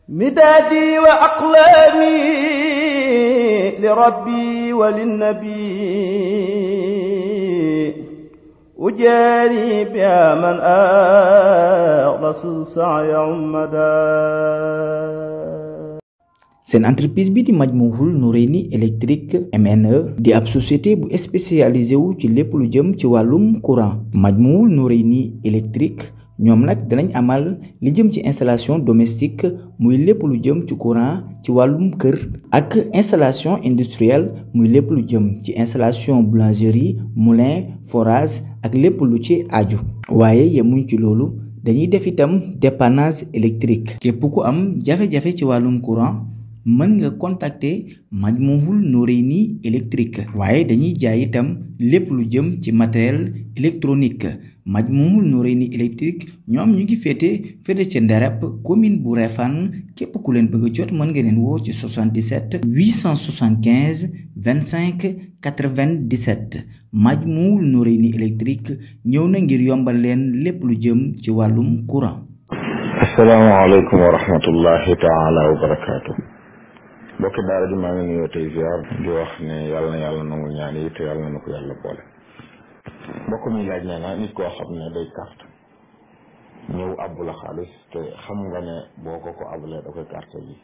مدادي وأقلامي لربي وللنبي أجاري بها من أخلص سعي عمدا. seen entreprise bi di Majmahun Nurayni électrique MNE di ab société bu spécialisé wu ci lépp lu jëm ci wàllum courant. Majmahun Nurayni électrique ñoom nag danañ amal li jëm ci installation domestique muy lépp lu jëm ci courant ci wàllum kër ak installation industrielle muy lépp lu jëm ci installation boulangerie moulin forage ak lépp lu ci aju. waaye yemuñ ci loolu dañuy def itam dépannage électrique. képp ku am jafe-jafe ci wàllum courant mën nga contacter Majmahun Nurayni électrique. waaye dañuy jaay itam lépp lu jëm ci matériel électronique. Majmahun Nurayni électrique ñoom ñu ngi féete ca Nderep commune bu Refane. képp ku leen bëgg a jot mën nga leen woo ci 77 875 25 97. Majmahun Nurayni électrique ñëw na ngir yombal leen lépp lu jëm ci wàllum courant. asalaamaaleykum wa rahmatullahi taala wa barakaatu. mbokki daara ji maa ngi nuyoo tey ziar di wax ne yàlla na yàlla nangu ñaan yi te yàlla na ko yàlla boole. mbokk mi laaj nee na nit koo xam ne day carte ñëw abbu la xaalis te xam nga ne boo ko abalee da koy carte ji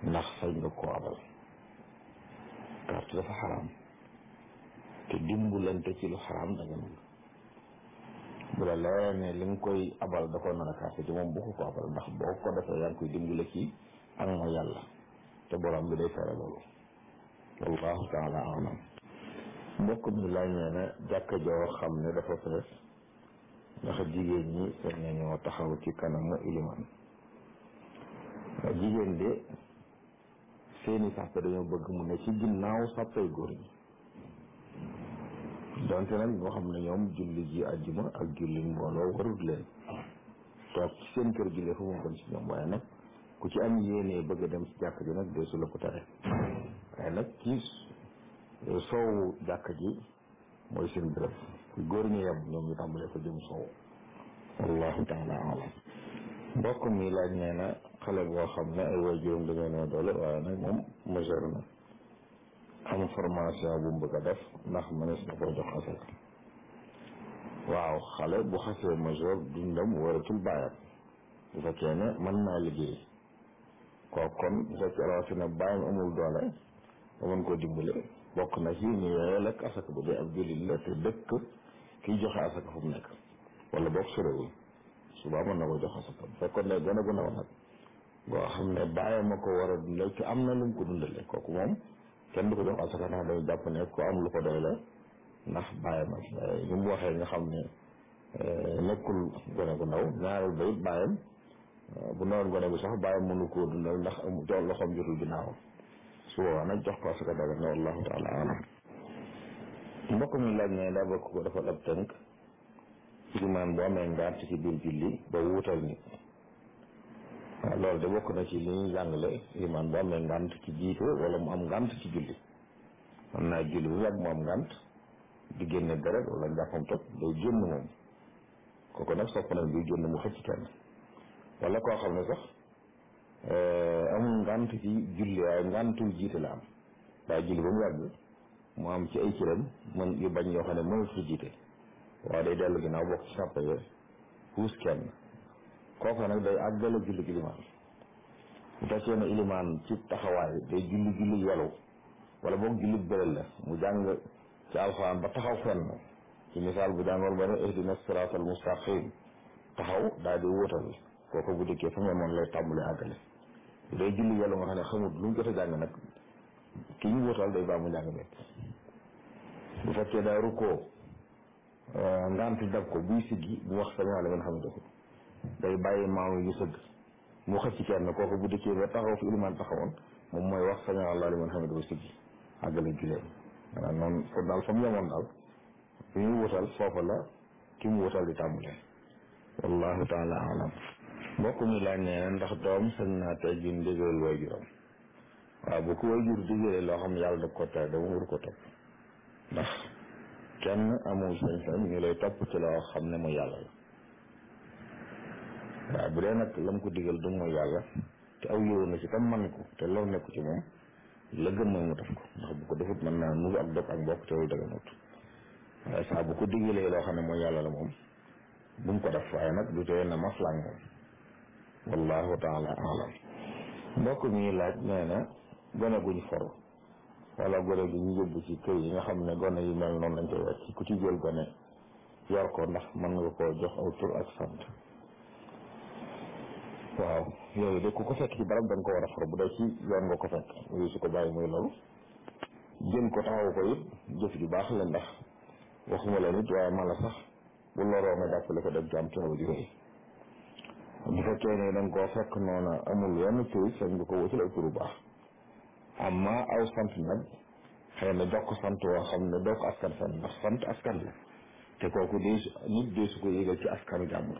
ndax sañ nga koo abal. carte dafa xaraam te dimbalante ci lu xaraam da nga nangu bu la leer ne li nga koy abal da ko nar a carte ji moom bu ko abal ndax boo ko defee yaa ngi koy dimbale ci ak mooy yàlla te borom bi day tere loolu. wallahu taala alam. mbokk mi laaj nee na jàkka joo xam ne dafa fees ndax jigéen ñi sañ nañoo taxaw ci kanamu iliman. jigéen de seeni sàppe dañoo bëgg mu ne ci ginnaaw sàppay góor ñi donte nag ñoo xam ne ñoom julli ji àjjuma ak julli mbooloo warut leen toog ci seen kër jullee fu mu gën ci ñoom. waaye nag ku ci am yéene bëgg a dem ci jàkk ji nag dee su la ko tere. waaye nag ci soowu jàkk ji mooy seen béréb ku góor ñi yem ñoom ñu tàmbalee ko jëm soow. wallahu taala alam. mbokk mi laaj nee na xale boo xam ne ay waajuram dañoo ne doole waaye nag moom majeur na am formation bu mu bëgg a def ndax mënees na ko jox asaka. waaw xale bu xasee majeur dundam waratul bàyyam bu fekkee ne mën naa liggéey kooku kon bu fekkee rawatina bàyyam amul doole ba mën koo dimbale bokk na ci ñu yooyee lekk asaka bu dee ab jullit la te dëkk kiy joxe asaka fu mu nekk wala boog sorewul subaa mën na ko jox asaka. bu fekkoon ne gën a gën a nag boo xam ne bàyyam a ko war a dundal te am na lu mu ko dundale kooku moom kenn du ko jox asaka ndax dañu jàpp ne ku am lu ko doy la ndax bàyyam ak li mu waxee nga xam ne nekkul gone gu ndaw ñaareel ba it bàyyam bu newoon gone bu sax bàyyam mënu koo dundal ndax loxoom jotul ginnaawam su boobaa nag jox ko asaka daga ne wallahu taala alam. mbokk mi laaj ne daa bëgg ko defal ab tënk ilimaan bu amee ngànt ci biir julli ba wuutal nit. waaw loolu de bokk na ci li ñuy jàngale ilimaan bu amee ngànt ci jiite wala mu am ngànt ci julli. mën naa julli bu yàgg mu am ngànt di génne deret wala njàppam toj day génn moom kooku nag sopp nañ buy génn mu xëcc kenn. wala koo xam ne sax amul ngànt ci julli waaye ngàntul jiite la am daa julli ba mu yàgg mu am ci ay cëram mën yu bañ yoo xam ne mënut fi jiite waaye day dellu ginnaaw bokk ci sàppe ya puus kenn kooku nag day àggale julli ilimaan. bu fekkee ne ilimaan ci taxawaay day julli yelu wala boog julli bëral la mu jàng ci alxuraan ba taxaw fenn ci misaal bu jàngoon ba ne ihdina siraatal mustaqim taxaw daal di wuutal kooku bu dikkee fa mu moon lay tàmbalee àggale. bu dee julli yelu nga xam ne xamut lu mu jot a jàng nag ki ñu wuutal day baa mu jàng bekk. bu fekkee daa rukkoo ngant dab ko buy siggi bu wax sami Allahu liman hamidahu day bàyyi maamu yu sëgg mu xëcc kenn kooku bu dikkee ba taxaw fi ilimaan taxawoon moom mooy wax sami Allahu liman hamidahu siggi àggale julleem. maanaam noonu kon daal fa mu yemoon daal fi ñu wutal foofa la ki mu wutal di tàmbalee. wallahu taala alam. mbokk mi laaj nee ndax doom sañ naa tey jii ndigal waajuram. waaw bu ko waajur digalee loo xam ne yàlla daf ko tere dama war ko topp ndax kenn amul sañ-sañ ñu lay topp ci loo xam ne mooy yàlla la. waaw bu dee nag lam ko digal du mooy yàlla te aw yow na ci tam man ko te loolu nekku ci moom la gën mooy mu def ko ndax bu ko defut mën naa nuru ak dog ak mbokk te loolu daganut waaye saa bu ko digalee loo xam ne mooy yàlla la moom bu mu ko def waaye nag du tee na maslaang moom wallahu taala alam mbokk mi laaj nee na gone guñ for wala gone gi ñu yóbbu ci kër yi nga xam ne gone yu mel noonu lañ koy wàcc ku ci jël gone yor ko ndax mën nga koo jox aw tur ak sant waaw yooyu de ku ko fekk ci barab da nga ko war a for bu dee ci yoon nga ko fekk yooyu su ko bàyyi muy loolu jën ko taxaw ko it jëf ju baax la ndax waxuma la nit waaye mala sax bu loroo nga jàppale ko dem ci am teew ji koy bu fekkee ne da nga koo fekk noonu amul yenn tur sañ nga ko wutal ak tur bu baax amma aw sant nag xëy na jox ko sant woo xam ne doo ko askan fan ndax sant askan la te kooku dee nit dee su ko yéegal ci askanu jàmbur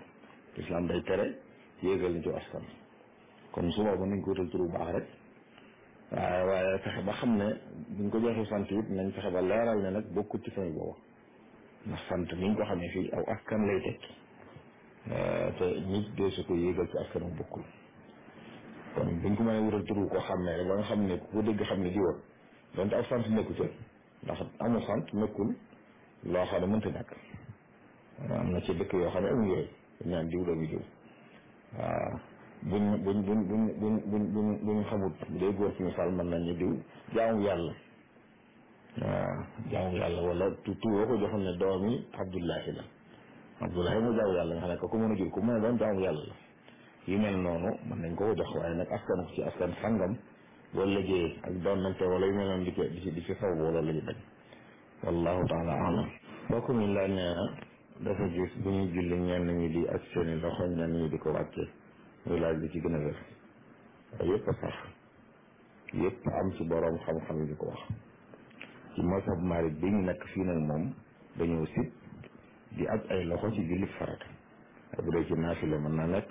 islam day tere yéegal ni ci askan kon su boobu nañ ko wutal tur bu baax rek waaye fexe ba xam ne buñ ko joxee sant it nañ fexe ba leeral ne nag bokkut ci famille boobu ndax sant niñ ko xamee fii aw askan lay tekki te nit dee su ko yéegal ci askan bu bokkul kon buñ ko mënee wutal tur ko xam ne rek ba nga xam ne ku ko dégg xam ne di woon donte aw sant nekku ca ndax amul sant nekkul loo xam ne mënta ñàkk am na ci dëkk yoo xam ne amul yooyu dañ naan diw doomi diw waaw buñ xamut bu dee góor ci misaal mën nañ ñu diw jaamu yàlla waaw jaamu yàlla wala tuuroo ko joxoon ne doomi Abdullahi la Abdullahi mu jaamu yàlla nga xam ne ko mën a jur ku mën a doon jaamu yàlla la yu mel noonu mën nañ ko jox waaye nag askan ko ci askan sangam wala liggéey ak doonante wala yu mel noonu di ci saw wala la ñu bañ wallahu taala alam mbokk mi la nee na dafa gis bu ñuy julli ñenn ñi di ak seeni loxo ñenn ñi di ko wàcce muy laaj bi ci gën a wér yëpp a sax yëpp am ci boroom xam-xam yi di ko wax ci mazhab Maalik bi ñu nekk fii nag moom dañoo sib di aj ay loxo ci julli farata bu dee ci naafila mën naa nekk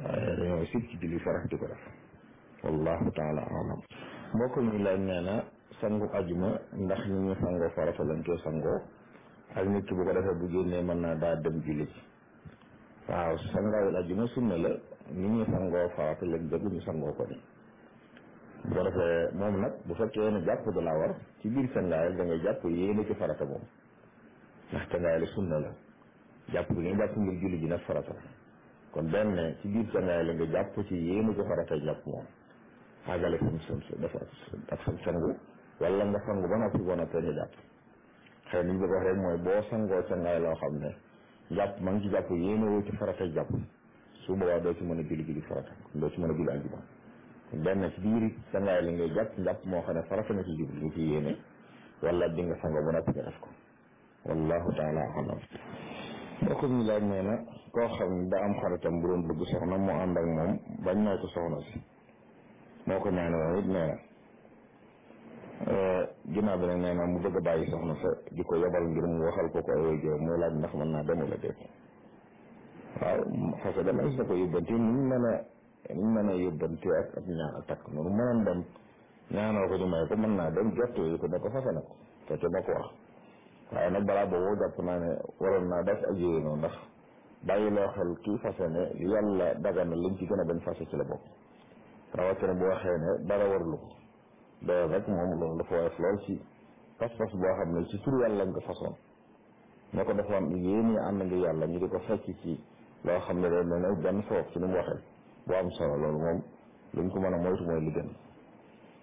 waaye dañoo sib ci julli farata di ko def wallahu taala alam mbokk mi laaj nee na sangu ajuma ndax ñi ñu sangoo farata lañ koy sangoo ak nit ki bu ko defee bu génnee mën naa daa dem julli ci waaw sangaayul ajuma sunna la ni ñu sangoo farata lañ dëgg ñu sangoo ko ni bu ko defee moom nag bu fekkee ne jàpp da la war ci biir sangaayal da ngay jàpp yéene ci farata moom ndax sangaayal sunna la jàpp bi nga jàpp ngir julli ji nag farata la kon benn ci biir sangaayal la nga jàpp ci yéene ci farata jàpp moom àggale sam dafa ak sam sangu wala nga sangu ba noppi boo noppee nga jàpp xëy na ñu bëgg wax rek mooy boo sangoo sangaay loo xam ne jàpp ma ngi ci jàpp yéene woo ci farata jàpp su boobaa doo ci mën a julli farata doo ci mën a julli aljuma benn ci biir sangaay li ngay jàpp moo xam ne farata nga ci julli nga ci yéene wala di nga sangoo ba noppi nga def ko wallahu taala alam mbokk mi laaj nee na koo xam ne da am xaritam bu doon bëgg soxna mu ànd ak moom bañ may ko soxna si moo ko ñaane woon it nee na ginnaaw bi nag nee na mu bëgg a bàyyi soxna sa di ko yebal ngir mu waxal ko ko ay wajjo muy laaj ndax mën naa dem wala déet waaw parce que dama gis na ko yóbbante ni ñu mën a yóbbante ak ñaan ak takk noonu mënoon dem ñaanoo ko ñu may ko mën naa dem jot ko ne ko fase na ko fekk ma ko wax waaye nag balaa boobu jàpp naa ne waroon naa def ak yooyu noonu ndax bàyyi loo xel kii fase ne yàlla dagan na liñ ci gën a bañ fase ci la bokk rawatina bu waxee ne dara warlu ko doyoon rek moom loolu dafa woyof lool ci pas-pas boo xam ne ci tur yàlla nga façon ñoo ko defoon yéen ñi ànd nga yàlla ñu di ko fekk ci loo xam ne day mel ne benn sabab ci ni mu waxee bu am solo loolu moom luñ ko mën a moytu mooy li gën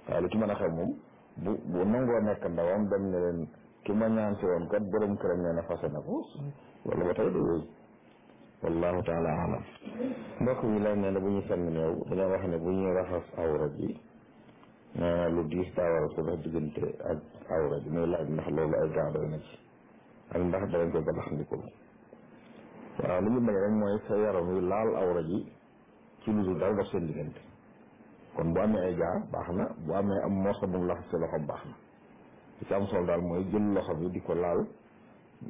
waaye lu ci mën a xew moom bu nangoo nekk ndawam dem ne leen ki ma ñaan si woon kat borom këram nee na fase na ko wala ba tey da yooyu wallahu taala alam mbokk mi lay nee na bu ñu sang néew dañoo wax ne bu ñuy raxas awra ji nee na lu diis daa war a ko dox diggante ak awra ji muy laaj ndax loolu ay gaa doy na ci ak ndax danañ ko galax ndikul waaw li ñu bañ rek mooy sa yaram wi laal awra ji ci lu dul dara dox seen diggante kon bu amee ay gaa baax na bu amee am morso bu mu laxas sa loxo baax na li ci am solo daal mooy jël loxo bi di ko laal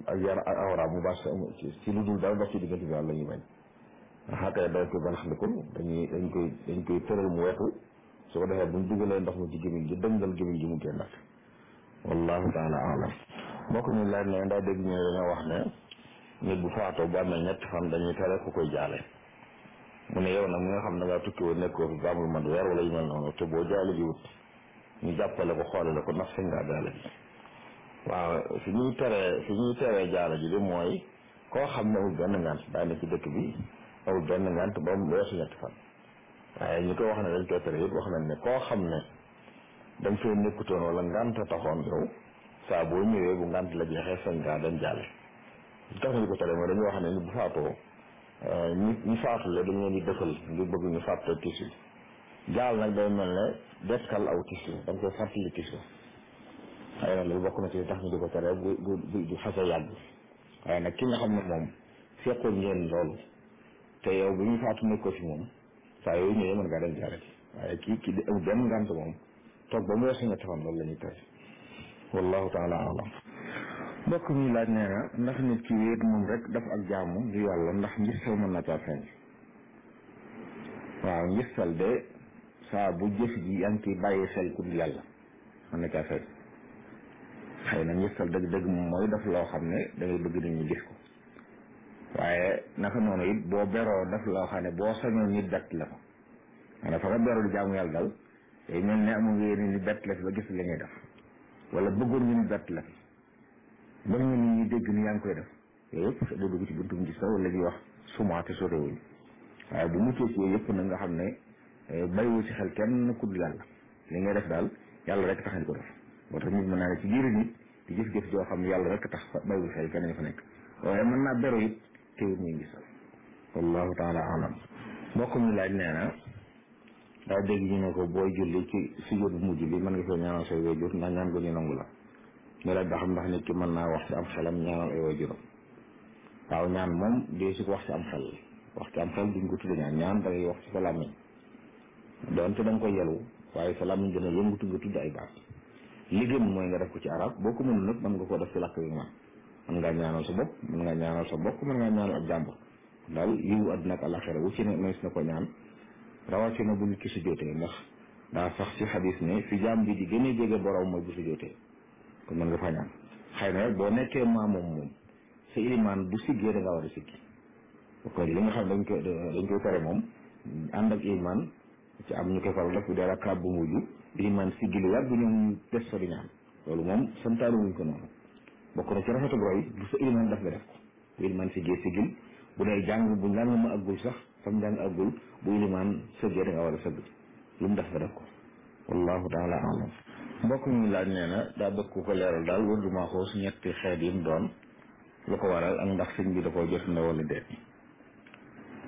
ak yar ak awra mu baax ci lu dul dara dox ci diggante bi daal la ñuy bañ xaatee dañ koy galax ndikul dañ koy tëral mu wetu su ko defee buñ dugalee ndox mi ci gémmiñ gi dëngal gémmiñ gi mu génnaat wallahu taala alam mbokk mi laaj ne ndaa dégg ñu dañoo wax ne nit bu faatoo bu amee ñetti fan dañuy tere ku koy jaale mu ne yow nag mi nga xam ne da ngaa tukki woon nekkoo fi ba amul man weer wala yu mel noonu te boo jaale ji wut ñu jàppale ko xoole la ko ndax sañ ngaa jaale ji waaw fi ñuy teree jaale ji bi mooy koo xam ne amul benn ngant daa ne ci dëkk bi amul benn ngant ba mu weesu ñetti fan waaye ñu ko wax ne dañ koy tere it wax nañ ne koo xam ne dañ fay nekkutoon wala ngant taxoon yow saa boo ñëwee bu ngant la jeexee sañ ngaa dem jaale li tax ñu ko tere mooy dañuy wax ne ni bu faatoo ñi faatule dañ leen di dëfal ngir bëgg ñu fàtte tiis bi jaal nag day mel ne dekkal aw tiis bi dañ koy fàttali tiis bi xëy na loolu bokk na ci tax ñu di ko tere bu xase yàgg waaye nag ki nga xam ne moom fekkoon ngeen loolu te yow bi ñu faatu nekk ko fi moom saa yooyu ñëwee mën ngaa dem jaare ci waaye kii di am benn ngànt moom toog ba mu weesu ñetti fan loolu la ñuy tere wallahu taala alam mbokk mi laaj nee na ndax nit ki wéet moom rek daf ak jaamu ngir yàlla ndax ngistal mën na caa feeñ waaw ngistal de saa bu jëf ji yaa ngi ciy bàyyi xel ku yàlla mën na caa feeñ xëy na ngistal dëgg-dëgg moom mooy daf loo xam ne da ngay bëgg nit ñi gis ko waaye naka noonu it boo beroo daf loo xam ne boo sañoon nit bett la ko maanaam fa nga beroo di jaamu yàlla dal day mel ne amul yéene ni bett la fi ba gis li ngay def wala bëggoon ñu ni bett la fi ba ñu nit ñi dégg ni yaa ngi koy def yooyu yëpp da dugg ci buntum gis la wala ñuy wax sumaate sotewuñ waaye bu muccee ci yooyu yëpp nag nga xam ne bàyyiwu ci xel kenn ku dul yàlla li ngay def daal yàlla rek tax di ko def moo tax nit mën naa ne ci biir nit di jëf-jëf joo xam ne yàlla rek tax bàyyiwu xel kenn ñu fa nekk waaye mën naa beru it teewul muy gisal wallahu taala alam mbokk mi laaj nee na daa dégg ñu ne ko booy julli ci sujjóot bu mujj bi mën nga koy ñaanal say waajur ndax ñaan ko ñu nangu la ñu laaj ba xam ndax nit ki mën naa wax ci am xelam ñaanal ay waajuram waaw ñaan moom dee su ko wax ci am xel wax ci am xel duñ ko tudde ñaan da ngay wax ci sa làmmiñ doonte da nga ko yelu waaye sa làmmiñ dina yëngutu nga tudd ay baat li gën mooy nga def ko ci arab boo ko mënul nag mën nga koo def ci làkk bi man mën ngaa ñaanal sa bopp mën ngaa ñaanal sa bokk mën ngaa ñaanal ab jàmbur daal yiwu àddina ak àllaxira wu ci ne mënees na ko ñaan rawatina bu nit ki su jootee ndax daa sax ci xadis ne fi jaam bi di gën a jege borom mooy bu su jootee kon mën nga fa ñaan xëy na rek boo nekkee moom sa ilimaan bu siggee da nga war a siggi kon li nga xam dañ koy tere moom ànd ak ilimaan ci am ñu koy faral def bu dee rakkaat bu mujj ilimaan siggi lu yàgg ñoom ñu des fa di ñaan loolu moom santaanu wuñ ko noonu bokk na ci rafetu roy bu sa ilimaan def nga def ko bu ilimaan siggee siggil bu dee jàng bu njàng ma àggul sax sam njàng àggul bu ilimaan sëggee da nga war a sëgg lu mu def nga def ko wallahu taala alam mbokk mi laaj nee na daa bëgg ku ko leeral daal wërdu maaxoos ñetti xeet yi mu doon lu ko waral ak ndax sëñ bi da koo jot na wala déet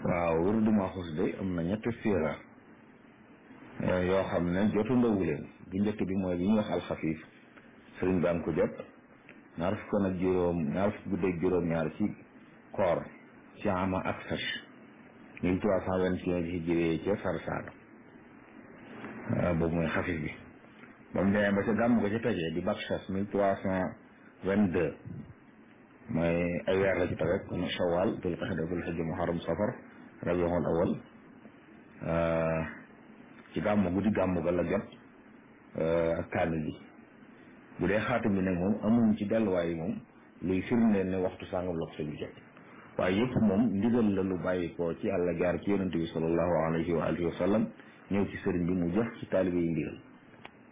waaw wërdu maaxoos de am na ñetti siira yoo xam ne jotu ndawu leen bu njëkk bi mooy bi ñuy wax alxafiif sëriñ baa ngi ko jot ñaar fukk guddeeg juróom-ñaar ci koor ci ama ak sach 1321 ci hijri ca Sarsara boobu mooy xafiif bi ba mu demee ba ca gàmm ko ca tegee di Bakshas 1322 mooy ay weer la ci tawet kon Shawwal dul qa'da dul hijja muharram safar rabiul awal ci guddi gàmm ga la jot ak kaamil bi bu dee xaatim bi nag moom amuñ ci delluwaay yi moom luy firndeel ne waxtu sàngam la ko sëñ bi jot waaye yëpp moom ndigal la lu bàyyi ko ci Yàlla jaar ci yonent bi sallallahu alayhi wa alihi wa sallam ñëw ci sëriñ bi mu jox ci taalibe yi ndigal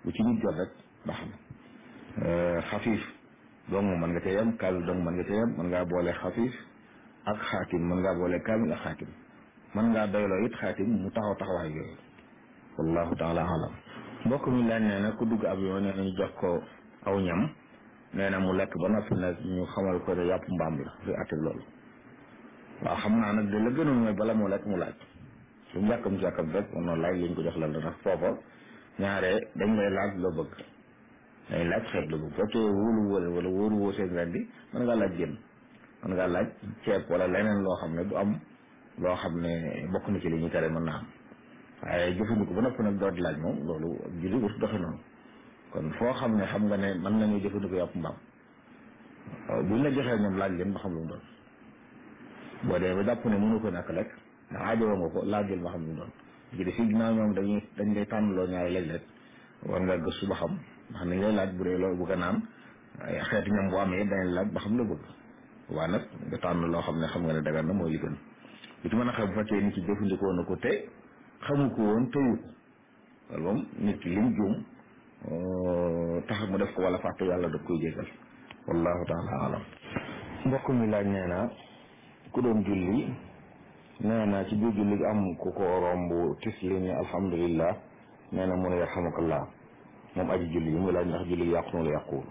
bu ci nit jot rek baax na xafiif dong mën nga cee yem kaamil dong mën nga cee yem mën ngaa boole xafiif ak xaatim mën ngaa boole kaamil ak xaatim mën ngaa doyloo it xaatim mu taxawaay yooyu wallahu taala alam mbokk mi laaj nee na ku dugg avion nee nañu jox ko aw ñam nee na mu lekk ba noppi nag ñu xamal ko ne yàpp mbaam la fi atte loolu waaw xam naa nag de la gënoon mooy bala moo lekk mu laaj lu mu jàkkam rek noonu laaj liñ ko jox lan la ndax foofa ñaare dañ lay laaj loo bëgg dañ laaj xeet la bëgg fekkee wala wóoru woo seen ren di mën ngaa laaj jën mën ngaa laaj ceeb wala leneen loo xam ne du am loo xam ne bokk na ci li ñu tere mën naa am waaye jëfandiku ba noppi nag doot laaj moom loolu julli wut doxe noonu kon foo xam ne xam nga ne mën nañu jëfandiku yàpp mbaam buñ la joxee ñoom laaj leen ba xam lu mu doon boo dee ba jàpp ne mënu ko nekk lekk ndax aajowoo nga ko laaj leen ba xam lu mu doon ji de fii ginnaaw ñoom dañ lay tànnloo ñaari léeg-léeg war nga gëstu ba xam ndax nañ lay laaj bu dee loolu bëgg a naan ay xeeti ñoom bu amee dañ laaj ba xam la bëgg waaye nag nga tànn loo xam ne xam nga ne dagan na mooy li gën li ci mën a xam bu fekkee nit ki jëfandikoo na ko te xamu ko woon tëyu ko loolu moom nit ki lim juum tax mu def ko wala fàtte yàlla daf koy jégal wallahu taala alam. mbokk mi laaj nee na ku doon julli nee na ci biir julli am ku ko romb tisli ni alhamdulillah nee na mu ne yarhamukallah moom aji julli yi muy laaj ndax julli yàqu na la yàquwul.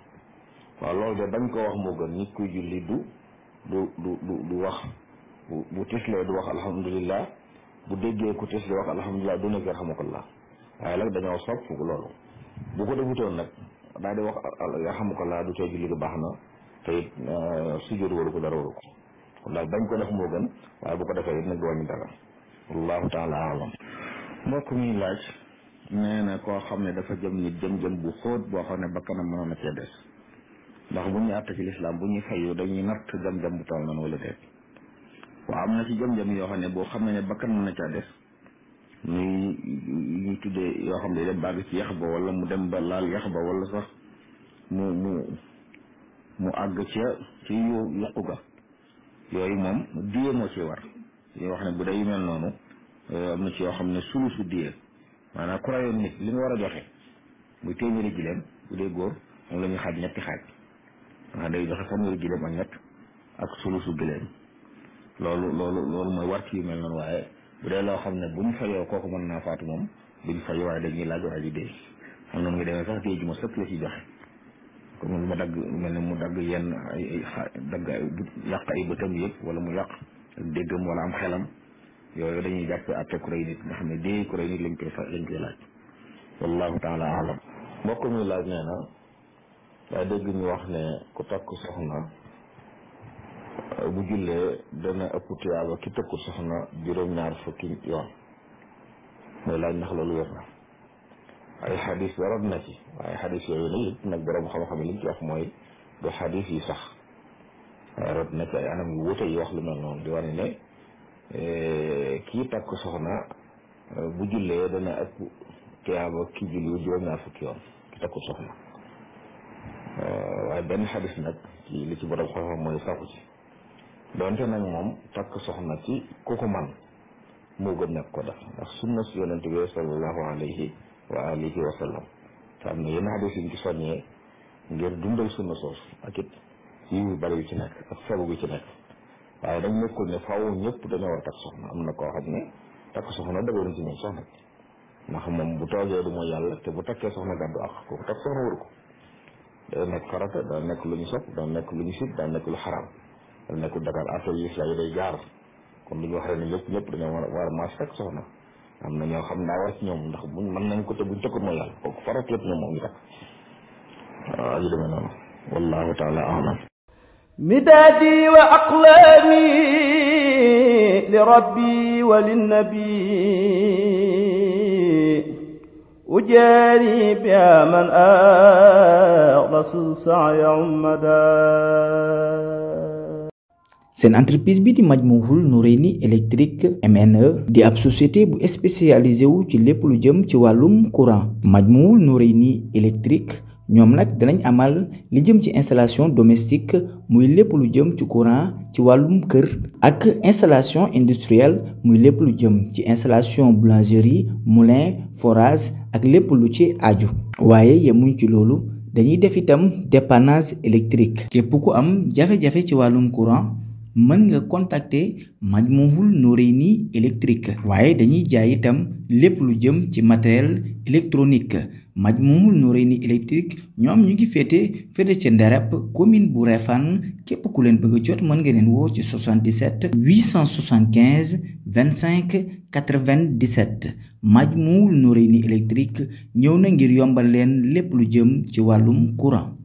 waaw loolu de bañ ko wax moo gën nit kuy julli du wax bu tislee du wax alhamdulillah bu déggee ku tisli wax alhamdulillah du nekk yarhamukallah waaye nag dañoo sopp loolu bu ko defutoon nag daal di wax yarhamukallah du tee julli gi baax na te it sujjóot waru ko dara waru ko kon daal bañ ko def moo gën waaye bu ko defee it nag du wàññi dara wallahu taala alam. mbokk mi laaj nee na koo xam ne dafa jëm nit jëm bu xóot boo xam ne bakkanam mënoon na cee des ndax bu ñuy àtte ci lislaam bu ñuy fayu dañuy natt jam-jam bu toll noonu wala déet. waaw am na ci jam-jam yoo xam ne boo xam ne bakkan mën na caa des muy ñu tuddee yoo xam ne dem bàgg ci yax ba wala mu dem ba laal yax ba wala sax mu àgg ci yokku ga yooyu moom diye moo ci war yoo wax ne bu dee yu mel noonu am na ci yoo xam ne sulusu diye maanaam ku rayoon nit li nga war a joxe muy téeméeri gileem bu dee góor moom la ñuy xaaj ñetti xaaj waaw day joxe fanweeri gileem ak ñett ak sulusu gileem loolu mooy war ci yu mel noonu waaye bu dee loo xam ne buñ fayoo kooku mën naa faatu moom buñ fayoo waaye dañuy laaj waa ji dee xam noonu nga demee sax dee ji ma sëkk la ci joxe comme lu ma dagg mel ne mu dagg yenn dagg yàq ay bëtam yëpp wala mu yàq ak déggam wala am xelam yooyu dañuy jàpp atte ku rey nit nga xam ne dee ku rey nit lañ koy laaj wallahu taala alam. mbokk mi laaj nee na daa dégg ñu wax ne ku takk soxna bu jullee dana ëpp tuyaaba ki takku soxna juróom-ñaar fukki yoon mooy laaj ndax loolu wér na. ay xadis rod na ci waaye xadis yooyu nag borom xam-xam yi liñ ci wax mooy du xadis yi sax waaye rod na ci ay anam yu wute yi wax lu mel noonu di wane ne kii takk soxna bu jullee dana ëpp tuyaaba ki julli juróom-ñaar fukki yoon ki takku soxna waaye benn xadis nag ci li ci borom xam-xam mooy saxu ci donte nag moom takk soxna ci ku ko man moo gën nekk ko def ndax sunna si yonent bi sallallahu alayhi wa alihi wa sallam te am na yenn xadis yi ci soññee ngir dundal sunna soosu ak it yu bari yu ci nekk ak fegu bi ci nekk waaye dañ nekkul ne faaw ñëpp dañoo war a takk soxna am na koo xam ne takk soxna dëggoon ci ñoom soxna ndax moom bu toogee du mooy yàlla te bu takkee soxna gàddu ak kooku takk soxna waru ko day nekk farata daa nekk lu ñu sopp daa nekk lu ñu sib daa nekk lu xaraam daa nekk Dakar affaire yi islam yi day jaar kon lu ñu wax rek ne ñëpp dañoo war a maas takk soxna am na ñoo xam ne daa war ci ñoom ndax buñ mën nañ ko te buñ tëkkut mooy yàlla kooku farat lépp ñoom moom ñu takk waaw yu demee noonu wallahu taala alam. midaadi wa aqlaami li rabbi wa linnabi ujaari biha man axlasu saaya ummada. seen entreprise bi di Majmahun Nurayni électrique MNE di ab société bu spécialisé wu ci lépp lu jëm ci wàllum courant. Majmahun Nurayni électrique ñoom nag danañ amal li jëm ci installation domestique muy lépp lu jëm ci courant ci wàllum kër ak installation industrielle muy lépp lu jëm ci installation boulangerie moulin forage ak lépp lu ci aju. waaye yemuñ ci loolu dañuy def itam dépannage électrique. képp ku am jafe-jafe ci wàllum courant mën nga contacter Majmahun Nurayni électrique. waaye dañuy jaay itam lépp lu jëm ci matériel électronique. Majmahun Nurayni électrique ñoom ñu ngi féete ca Nderep commune bu Refane képp ku leen bëgg a jot mën nga leen woo ci 77 875 25 97. Majmahun Nurayni électrique ñëw na ngir yombal leen lépp lu jëm ci wàllum courant.